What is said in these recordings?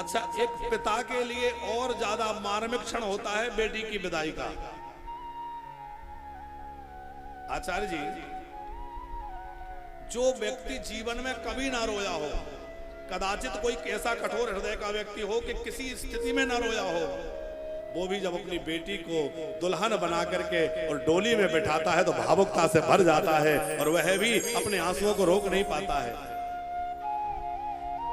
अच्छा, एक पिता के लिए और ज्यादा मार्मिक क्षण होता है बेटी की विदाई का। आचार्य जी, जो व्यक्ति जीवन में कभी ना रोया हो, कदाचित कोई ऐसा कठोर हृदय का व्यक्ति हो कि किसी स्थिति में ना रोया हो, वो भी जब अपनी बेटी को दुल्हन बना करके और डोली में बिठाता है तो भावुकता से भर जाता है, और वह भी अपने आंसुओं को रोक नहीं पाता है।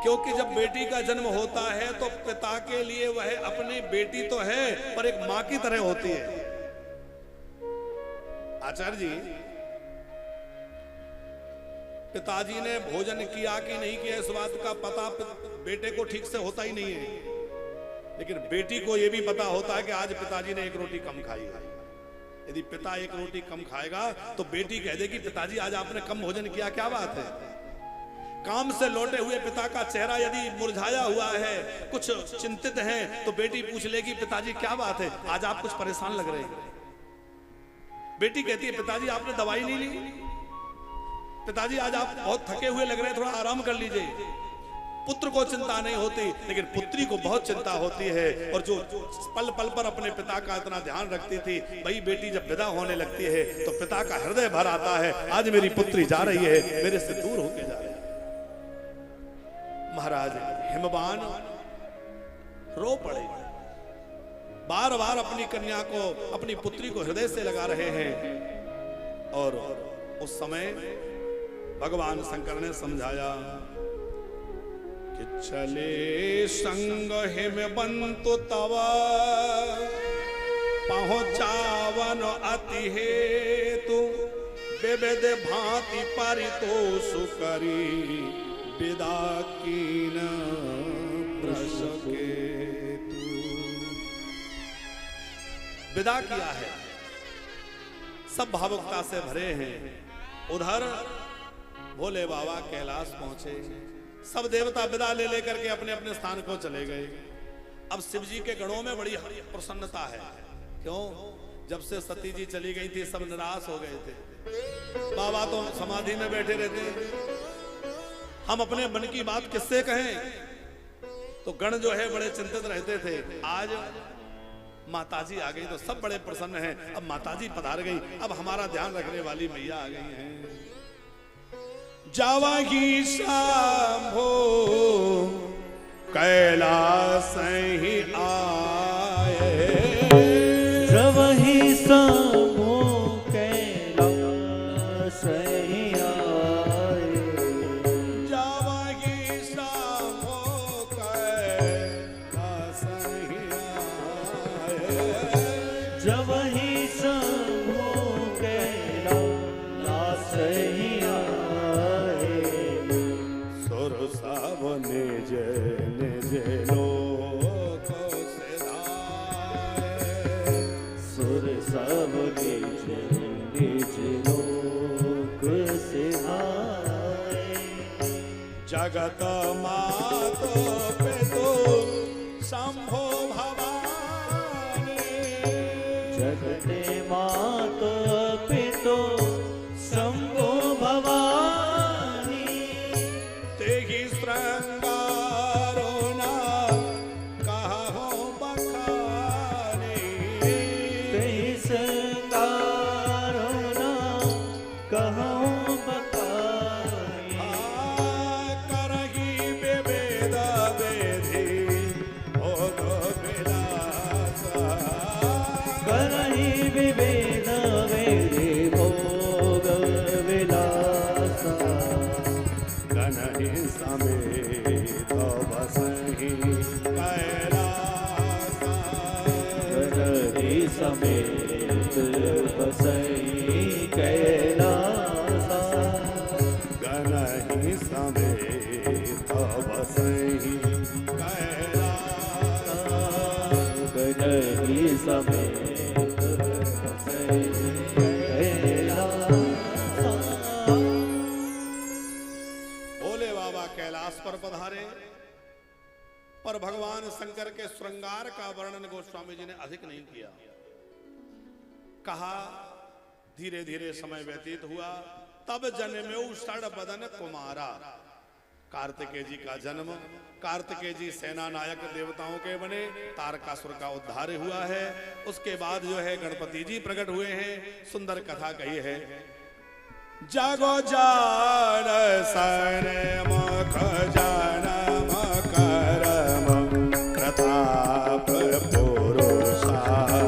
क्योंकि जब बेटी का जन्म होता है तो पिता के लिए वह अपनी बेटी तो है पर एक मां की तरह होती है। आचार्य जी, पिताजी ने भोजन किया कि नहीं किया इस बात का पता बेटे को ठीक से होता ही नहीं है, लेकिन बेटी को यह भी पता होता है कि आज पिताजी ने एक रोटी कम खाई है। यदि पिता एक रोटी कम खाएगा तो बेटी कह देगी पिताजी आज आपने कम भोजन किया, क्या बात है। काम से लौटे हुए पिता का चेहरा यदि मुरझाया हुआ है, कुछ चिंतित हैं, तो बेटी पूछ लेगी पिताजी क्या बात है, आज आप कुछ परेशान लग रहे हैं। बेटी कहती है पिताजी आपने दवाई नहीं ली, पिताजी आज आप बहुत थके हुए लग रहे हैं, थोड़ा आराम कर लीजिए। पुत्र को चिंता नहीं होती, लेकिन पुत्री को बहुत चिंता होती है। और जो पल पल पर अपने पिता का इतना ध्यान रखती थी, वही बेटी जब विदा होने लगती है तो पिता का हृदय भर आता है, आज मेरी पुत्री जा रही है, मेरे से दूर होके जा रही है। महाराज हिमवान रो पड़े, बार बार अपनी कन्या को, अपनी पुत्री को हृदय से लगा रहे हैं। और उस समय भगवान शंकर ने समझाया कि चले संग हिमवंतु तव पहुंचावन अति हेतु विविध भांति परितोषु करी विदा कीन प्रसके। विदा किया है, सब भावुकता से भरे हैं। उधर भोले बाबा कैलाश पहुंचे, सब देवता विदा ले लेकर के अपने अपने स्थान को चले गए। अब शिव जी के गणों में बड़ी प्रसन्नता है। क्यों? जब से सती जी चली गई थी सब निराश हो गए थे। बाबा तो समाधि में बैठे रहते, हम अपने मन की बात किससे कहें, तो गण जो है बड़े चिंतित रहते थे। आज माताजी आ गई तो सब बड़े प्रसन्न हैं। अब माताजी पधार गई, अब हमारा ध्यान रखने वाली मैया आ गई हैं। जावही शंभो कैलाश ही आए, जावही शंभो कैलाश ही आए, जावही शंभो कैलाश ही आए, जावही शंभो कैलाश ही निज निज लोक सिधाए, सुर सब निज निज लोक सिधाए, जगत मातो पितु शंभो भवानी, जगते मातो पितु शंभो भवानी, तेहि श्रृंगारो न कहो बखानी, तेहि श्रृंगारो न कहो बखानी, करहि विविध विधि भोग विलासा, करहि विविध विधि भोग विलासा, गणहि समेत बसहि कैलासा, गणहि समेत बसहि कैलासा, गणहि समेत बसहि कैलासा, गणहि समेत बसहि कैलासा। भोले बाबा कैलाश पर पधारे, पर भगवान शंकर के श्रृंगार का वर्णन गोस्वामी जी ने अधिक नहीं किया। कहा धीरे धीरे समय व्यतीत हुआ, तब जन्मेऊ षड बदन कुमारा। कार्तिकेय जी का जन्म, कार्तिकेय जी सेना नायक देवताओं के बने, तारकासुर का उद्धार हुआ है। उसके बाद जो है गणपति जी प्रकट हुए हैं। सुंदर कथा कही है। जागो जान सन मुख जनम करम प्रताप पुरुषार्थ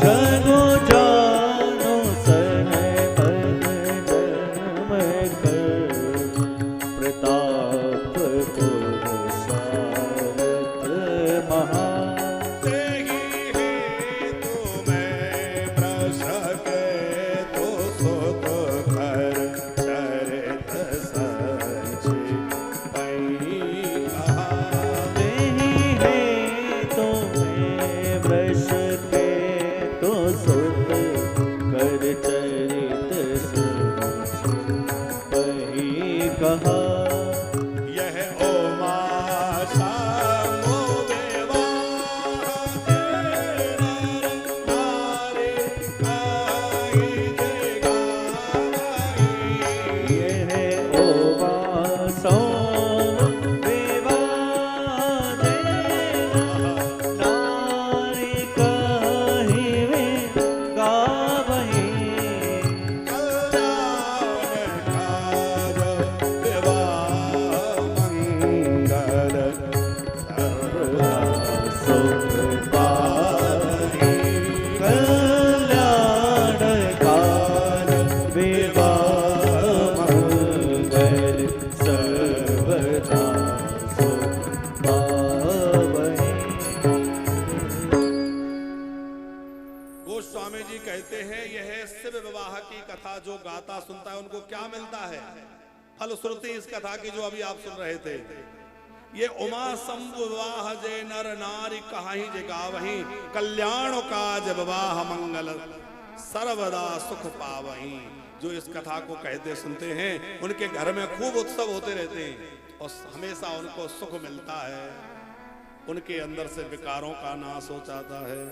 जगो जानो सन मन जन्म कर प्रताप पुरुषार्थ महा तेहि हेतु मैं प्रश के तो सुख कर चरित संचि पई कहा। तेहि हेतु मैं वश के तो सुख कर चरित संचि पई कहा। यह ओमा शामो विवाह तेरा नारी आई जगाई। यह ओवासो विवाह देना नारी कहिवे गावही। कल्याण कार विवाह मंगल सर्वदा सुख पाहि कल्याणकार विवाह मंगल सर्वदा सुख पावहि। गोस्वामी जी कहते हैं यह शिव विवाह की कथा जो गाता सुनता है उनको क्या मिलता है? फलश्रुति इस कथा की जो अभी आप सुन रहे थे, ये उमा शंभु विवाह जय नर नारी कहाही जे गावही। कल्याण काज विवाह मंगल सर्वदा सुख पावही। जो इस कथा को कहते सुनते हैं उनके घर में खूब उत्सव होते रहते हैं और हमेशा उनको सुख मिलता है। उनके अंदर से विकारों का नाश हो जाता है।